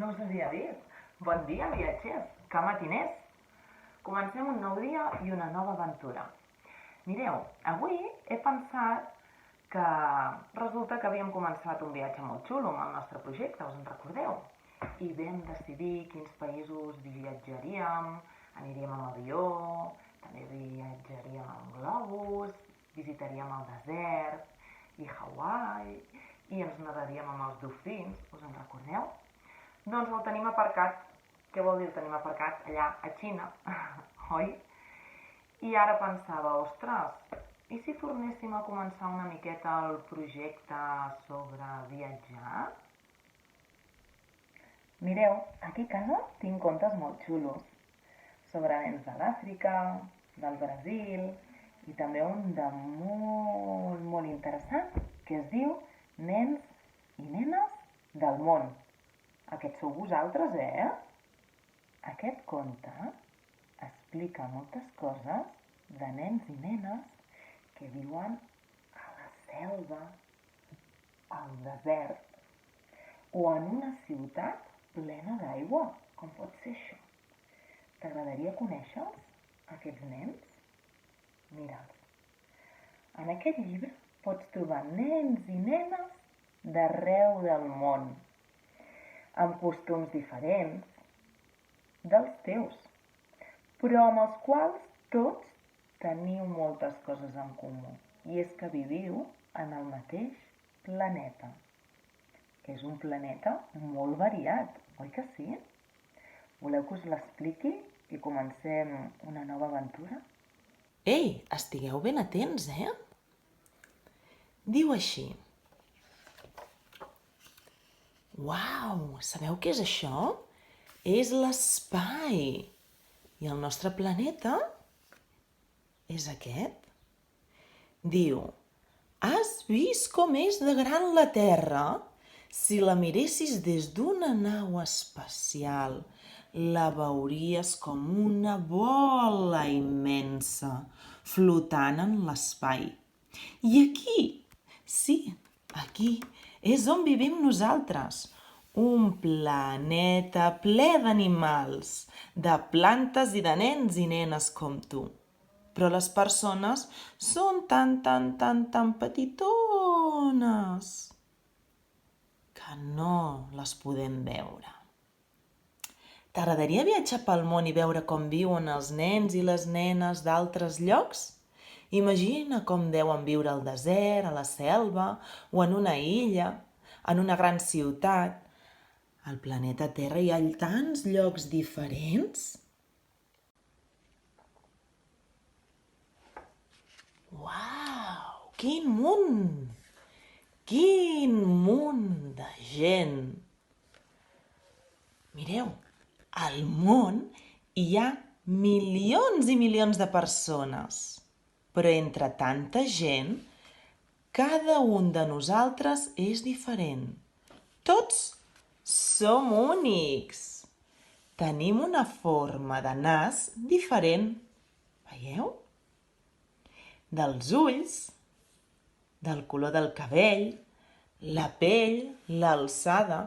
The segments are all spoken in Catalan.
No us havia vist. Bon dia, viatgers. Que matiners. Comencem un nou dia i una nova aventura. Mireu, avui he pensat que resulta que havíem començat un viatge molt xulo amb el nostre projecte, us en recordeu? I vam decidir quins països viatjaríem, aniríem amb avió, també viatjaríem amb globus, visitaríem el desert i Hawaii, i ens nadaríem amb els dofins, us en recordeu? Doncs el tenim aparcat. Què vol dir el tenim aparcat? Allà, a Xina, oi? I ara pensava, ostres, i si tornéssim a començar una miqueta el projecte sobre viatjar? Mireu, aquí a casa tinc contes molt xulos sobre nens de l'Àfrica, del Brasil i també un de molt interessant que es diu Nens i nenes del món. Aquests sou vosaltres, Aquest conte explica moltes coses de nens i nenes que viuen a la selva, al desert o en una ciutat plena d'aigua. Com pot ser això? T'agradaria conèixer-los, aquests nens? Mira'ls. En aquest llibre pots trobar nens i nenes d'arreu del món, amb costums diferents dels teus, però amb els quals tots teniu moltes coses en comú. I és que viviu en el mateix planeta. És un planeta molt variat, oi que sí? Voleu que us l'expliqui i comencem una nova aventura? Ei, estigueu ben atents, Diu així. Uau, sabeu què és això? És l'espai. I el nostre planeta és aquest. Diu, has vist com és de gran la Terra? Si la miressis des d'una nau espacial, la veuries com una bola immensa, flotant en l'espai. I aquí, sí, aquí és on vivim nosaltres. Un planeta ple d'animals, de plantes i de nens i nenes com tu. Però les persones són tan petitones que no les podem veure. T'agradaria viatjar pel món i veure com viuen els nens i les nenes d'altres llocs? Imagina com deuen viure al desert, a la selva o en una illa, en una gran ciutat. Al planeta Terra hi ha tants llocs diferents. Uau, quin munt! Quin munt de gent! Mireu, al món hi ha milions i milions de persones, però entre tanta gent, cada un de nosaltres és diferent. Tots som únics. Tenim una forma de nas diferent. Veieu? Dels ulls, del color del cabell, la pell, l'alçada.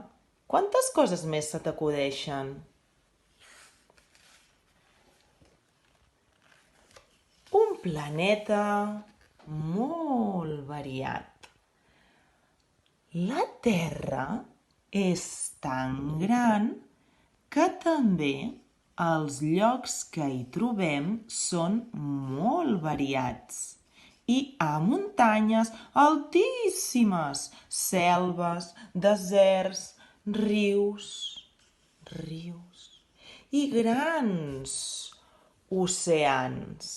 Quantes coses més se t'acudeixen? Un planeta molt variat. La Terra és tan gran que també els llocs que hi trobem són molt variats. Hi ha muntanyes altíssimes, selves, deserts, rius i grans oceans.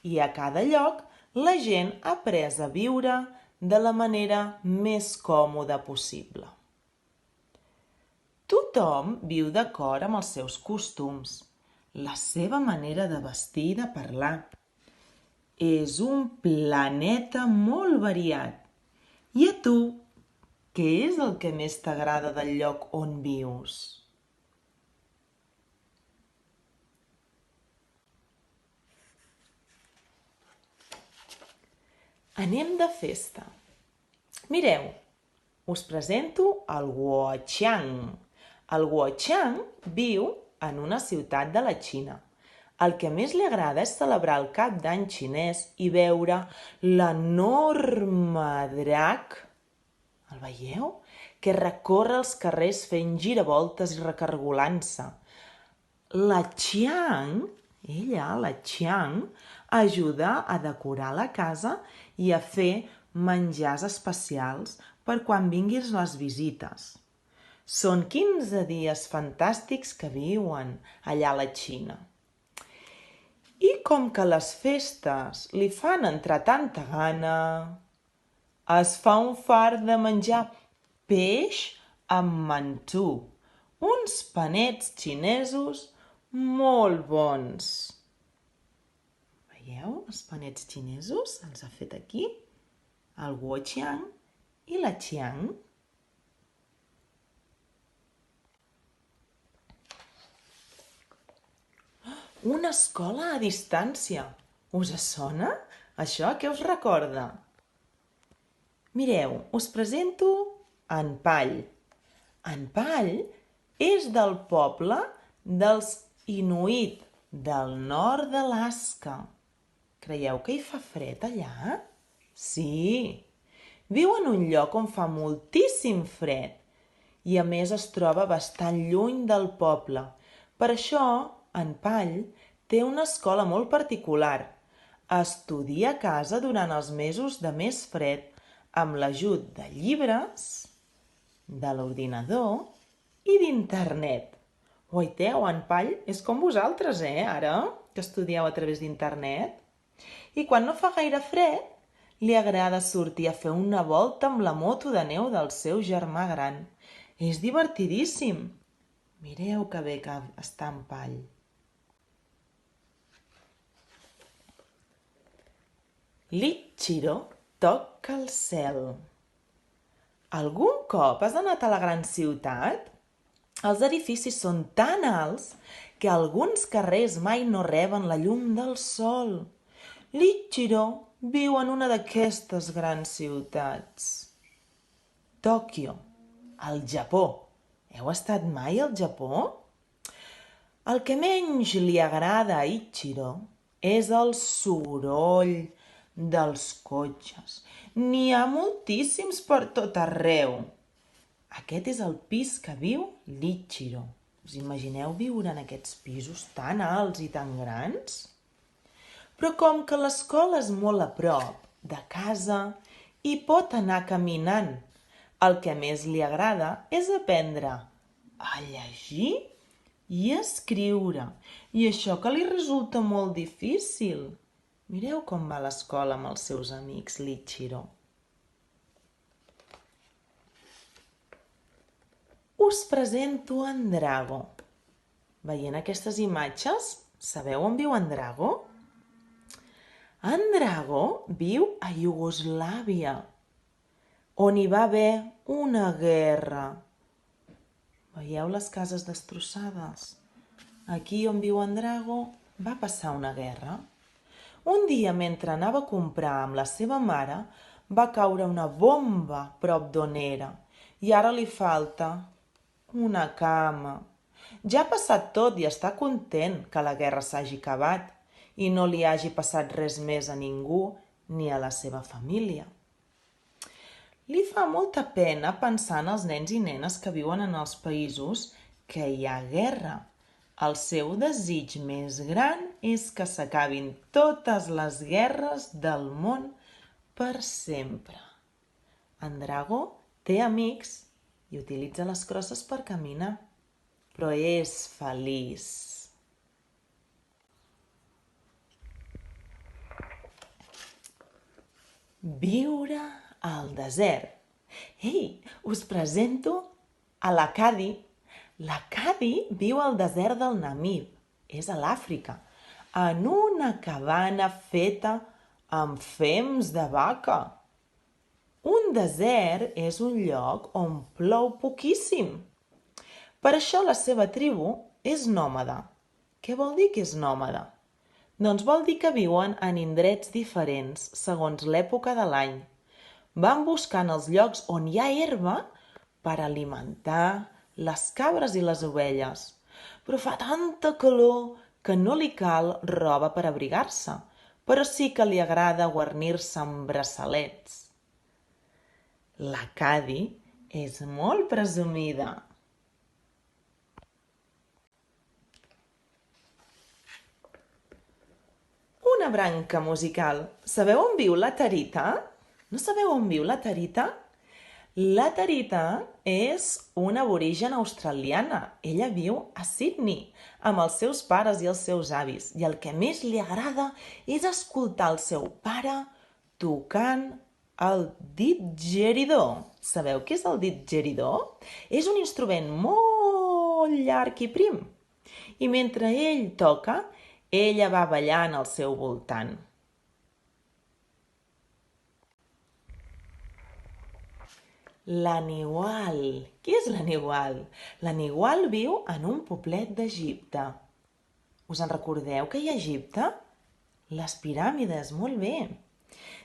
I a cada lloc la gent ha après a viure de la manera més còmoda possible. Tothom viu d'acord amb els seus costums, la seva manera de vestir i de parlar. És un planeta molt variat. I a tu, què és el que més t'agrada del lloc on vius? Anem de festa. Mireu, us presento el Guoqiang, El Guoqiang viu en una ciutat de la Xina. El que més li agrada és celebrar el cap d'any xinès i veure l'enorme drac, el veieu? Que recorre els carrers fent giravoltes i recargolant-se. La Qiang, la Qiang, ajuda a decorar la casa i a fer menjars especials per quan vinguis les visites. Són 15 dies fantàstics que viuen allà a la Xina. I com que les festes li fan entrar tanta gana, es fa un fart de menjar peix amb mantú, uns panets xinesos molt bons. Veieu els panets xinesos? Els ha fet aquí el Guoqiang i la Qiang. Una escola a distància. Us sona? Això què us recorda? Mireu, us presento en Pall. En Pall és del poble dels Inuit del nord d'Alaska. Creieu que hi fa fred allà? Sí. Viu en un lloc on fa moltíssim fred i a més es troba bastant lluny del poble. Per això, en Pall té una escola molt particular. Estudia a casa durant els mesos de més fred amb l'ajut de llibres, de l'ordinador i d'internet. Guaiteu, en Pall és com vosaltres, ara, que estudieu a través d'internet. I quan no fa gaire fred, li agrada sortir a fer una volta amb la moto de neu del seu germà gran. És divertidíssim. Mireu que bé que està en Pall. L'Ichiro toca el cel. Algun cop has anat a la gran ciutat? Els edificis són tan alts que alguns carrers mai no reben la llum del sol. L'Ichiro viu en una d'aquestes grans ciutats. Tòquio, al Japó. Heu estat mai al Japó? El que menys li agrada a Ichiro és el soroll dels cotxes. N'hi ha moltíssims per tot arreu. Aquest és el pis que viu l'Ichiro. Us imagineu viure en aquests pisos tan alts i tan grans? Però com que l'escola és molt a prop de casa, hi pot anar caminant. El que més li agrada és aprendre a llegir i a escriure. I això que li resulta molt difícil. Mireu com va a l'escola amb els seus amics, l'Ichiro. Us presento en Drago. Veient aquestes imatges, sabeu on viu en Drago? En Drago viu a Iugoslàvia, on hi va haver una guerra. Veieu les cases destrossades? Aquí on viu en Drago va passar una guerra. Un dia, mentre anava a comprar amb la seva mare, va caure una bomba prop d'on era i ara li falta una cama. Ja ha passat tot i està content que la guerra s'hagi acabat i no li hagi passat res més a ningú ni a la seva família. Li fa molta pena pensar en els nens i nenes que viuen en els països que hi ha guerra. El seu desig més gran és que s'acabin totes les guerres del món per sempre. En Drago té amics i utilitza les crosses per caminar, però és feliç. Viure al desert. Ei, us presento a la Cadi. La Cadi viu al desert del Namib, és a l'Àfrica, en una cabana feta amb fems de vaca. Un desert és un lloc on plou poquíssim. Per això la seva tribu és nòmada. Què vol dir que és nòmada? Doncs vol dir que viuen en indrets diferents segons l'època de l'any. Van buscant els llocs on hi ha herba per alimentar les cabres i les ovelles. Però fa tanta calor que no li cal roba per abrigar-se, però sí que li agrada guarnir-se amb braçalets. La Cadi és molt presumida. Una branca musical. Sabeu on viu la Tarita? No sabeu on viu la Tarita? La Tarita és una aborigen australiana. Ella viu a Sydney amb els seus pares i els seus avis. I el que més li agrada és escoltar el seu pare tocant el didgeridoo. Sabeu què és el didgeridoo? És un instrument molt llarg i prim. I mentre ell toca, ella va ballant al seu voltant. L'Aniwal. Qui és l'Aniwal? L'Aniwal viu en un poblet d'Egipte. Us en recordeu que hi ha a Egipte? Les piràmides, molt bé.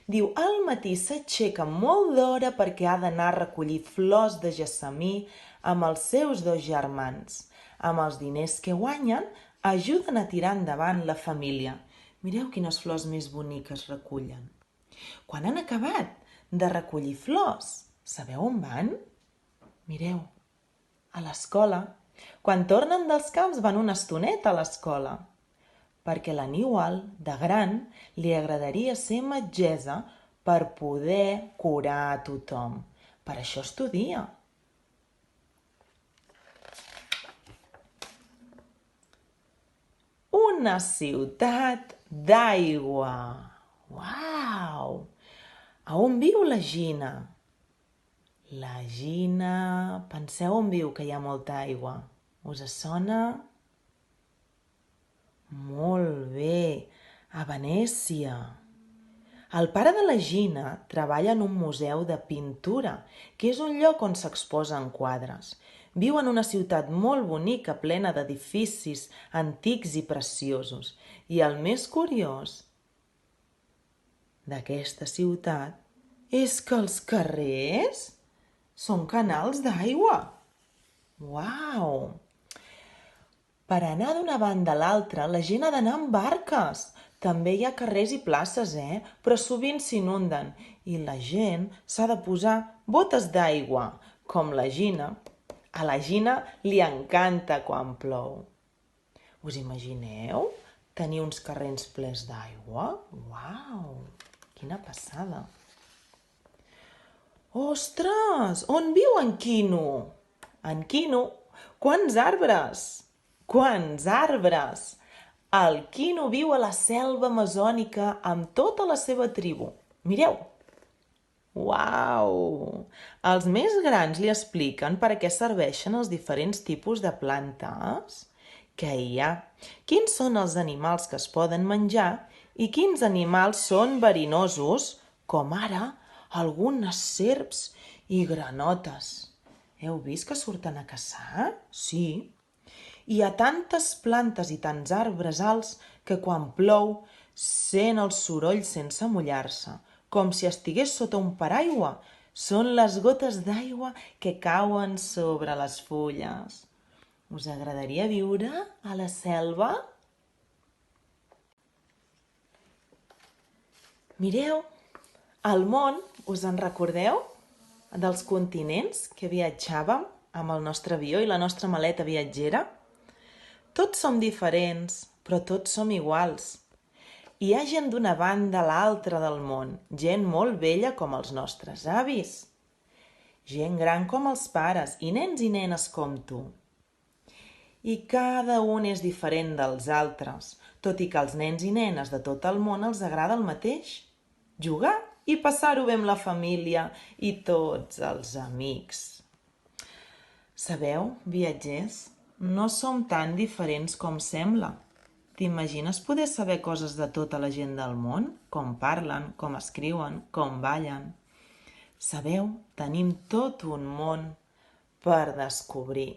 Diu, al matí s'aixeca molt d'hora perquè ha d'anar a recollir flors de gessamí amb els seus dos germans. Amb els diners que guanyen, ajuden a tirar endavant la família. Mireu quines flors més boniques recullen. Quan han acabat de recollir flors, sabeu on van? Mireu, a l'escola. Quan tornen dels camps van una estoneta a l'escola. Perquè l'Aniwal, de gran, li agradaria ser metgessa per poder curar a tothom. Per això estudia. Una ciutat d'aigua. Uau! A on viu la Gina? La Gina... Penseu on viu, que hi ha molta aigua. Us sona? Molt bé, a Venècia. El pare de la Gina treballa en un museu de pintura, que és un lloc on s'exposen quadres. Viu en una ciutat molt bonica, plena d'edificis antics i preciosos. I el més curiós d'aquesta ciutat és que els carrers són canals d'aigua. Uau! Per anar d'una banda a l'altra, la gent ha d'anar amb barques. També hi ha carrers i places, però sovint s'inunden i la gent s'ha de posar botes d'aigua, com la Gina. A la Gina li encanta quan plou. Us imagineu tenir uns carrers plens d'aigua? Uau! Quina passada! Ostres! On viu en Quino? En Quino? Quants arbres! Quants arbres! El Quino viu a la selva amazònica amb tota la seva tribu. Mireu! Uau! Els més grans li expliquen per a què serveixen els diferents tipus de plantes que hi ha, quins són els animals que es poden menjar i quins animals són verinosos, com ara algunes serps i granotes. Heu vist que surten a caçar? Sí. Hi ha tantes plantes i tants arbres alts que quan plou sent el soroll sense mullar-se, com si estigués sota un paraigua. Són les gotes d'aigua que cauen sobre les fulles. Us agradaria viure a la selva? Mireu, al món, us en recordeu? Dels continents que viatjàvem amb el nostre avió i la nostra maleta viatgera? Tots som diferents, però tots som iguals. Hi ha gent d'una banda a l'altra del món, gent molt vella com els nostres avis, gent gran com els pares i nenes com tu. I cada un és diferent dels altres, tot i que als nens i nenes de tot el món els agrada el mateix, jugar i passar-ho bé amb la família i tots els amics. Sabeu, viatgers, no som tan diferents com sembla. T'imagines poder saber coses de tota la gent del món? Com parlen, com escriuen, com ballen. Sabeu, tenim tot un món per descobrir.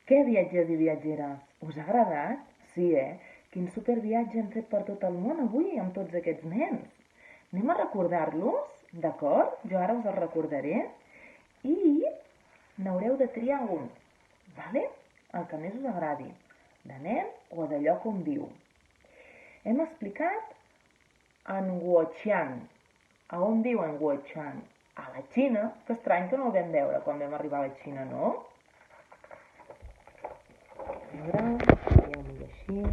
Què, viatgers i viatgeres? Us ha agradat? Sí, Quin superviatge hem fet per tot el món avui amb tots aquests nens. Anem a recordar-los, d'acord? Jo ara us els recordaré i n'haureu de triar un, vale? El que més us agradi, de nen o de lloc on viu. Hem explicat en Guoqiang. A on viu en Guoqiang? A la Xina. Que estrany que no el vam veure quan vam arribar a la Xina, no? A veure, així.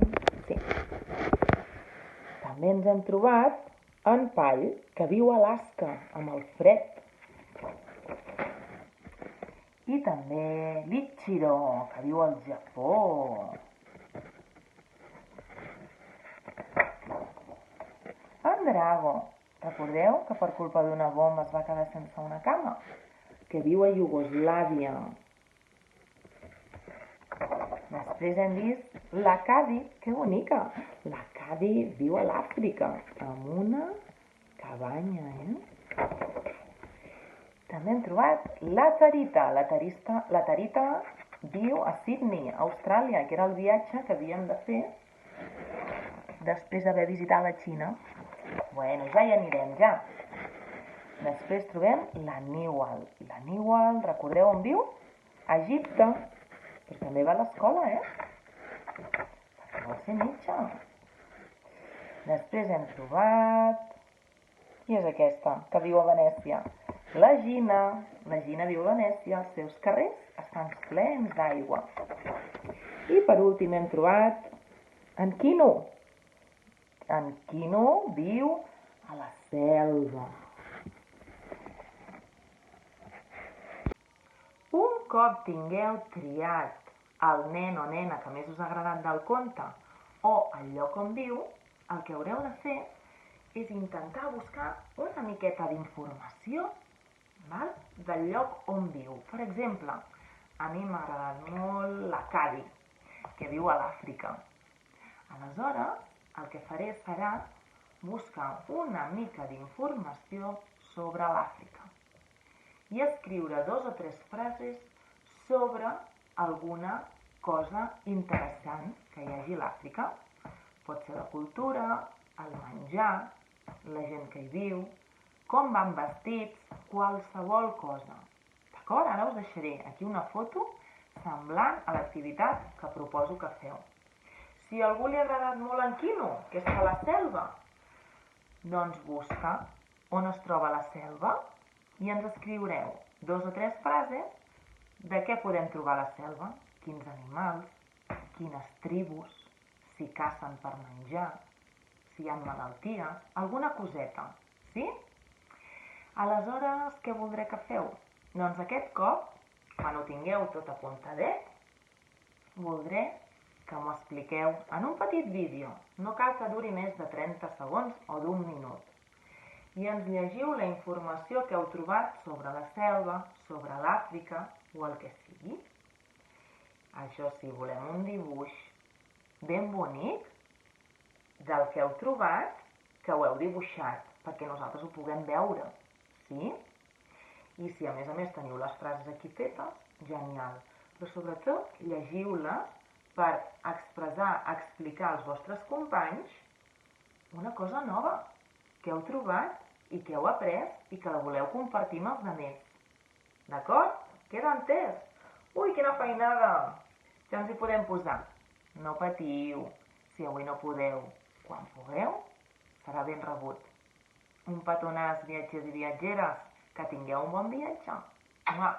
Sí. També ens hem trobat en Pall, que viu a Alaska, amb el fred. I també l'Ichiro, que viu al Japó. En Drago, recordeu que per culpa d'una bomba es va quedar sense una cama? Que viu a Iugoslàvia. Després hem vist la Cadi, que bonica. La Cadi viu a l'Àfrica, amb una cabanya, També hem trobat la Tarita. La Tarita viu a Sydney, Austràlia, que era el viatge que havíem de fer després d'haver visitat la Xina. Bueno, ja hi anirem, ja. Després trobem la Niwal. La Niwal, recordeu on viu? A Egipte. Però també va a l'escola, Perquè vol ser metge. Després hem trobat... Qui és aquesta, que viu a Venècia? La Gina. La Gina viu a Venècia. Els seus carrers estan plens d'aigua. I per últim hem trobat en Quino. En Quino viu a la selva. Un cop tingueu triat el nen o nena que més us ha agradat del conte o el lloc on viu, el que haureu de fer és intentar buscar una miqueta d'informació del lloc on viu. Per exemple, a mi m'ha agradat molt la Cadi, que viu a l'Àfrica. Aleshores, el que faré serà buscar una mica d'informació sobre l'Àfrica i escriure 2 o 3 frases sobre alguna cosa interessant que hi hagi a l'Àfrica. Pot ser la cultura, el menjar, la gent que hi viu, com van vestits, qualsevol cosa. D'acord? Ara us deixaré aquí una foto semblant a l'activitat que proposo que feu. Si a algú li ha agradat molt en Quino, que és a la selva, doncs busca on es troba la selva i ens escriureu 2 o 3 frases de què podem trobar a la selva, quins animals, quines tribus, si cacen per menjar, si hi ha malalties, alguna coseta, sí? Aleshores, què voldré que feu? Doncs aquest cop, quan ho tingueu tot apuntadet, voldré que m'ho expliqueu en un petit vídeo. No cal que duri més de 30 segons o d'1 minut. I ens llegiu la informació que heu trobat sobre la selva, sobre l'Àfrica o el que sigui. Això sí, volem un dibuix ben bonic del que heu trobat, que ho heu dibuixat, perquè nosaltres ho puguem veure, sí? I si a més teniu les frases aquí fetes, genial. Però sobretot llegiu-les per explicar als vostres companys una cosa nova que heu trobat i que heu après i que la voleu compartir amb els altres. D'acord? Queda entès? Ui, quina feinada! Ja ens hi podem posar. No patiu, si avui no podeu. Quan pugueu, serà ben rebut. Un petonàs, viatgers i viatgeres, que tingueu un bon viatge. Mua!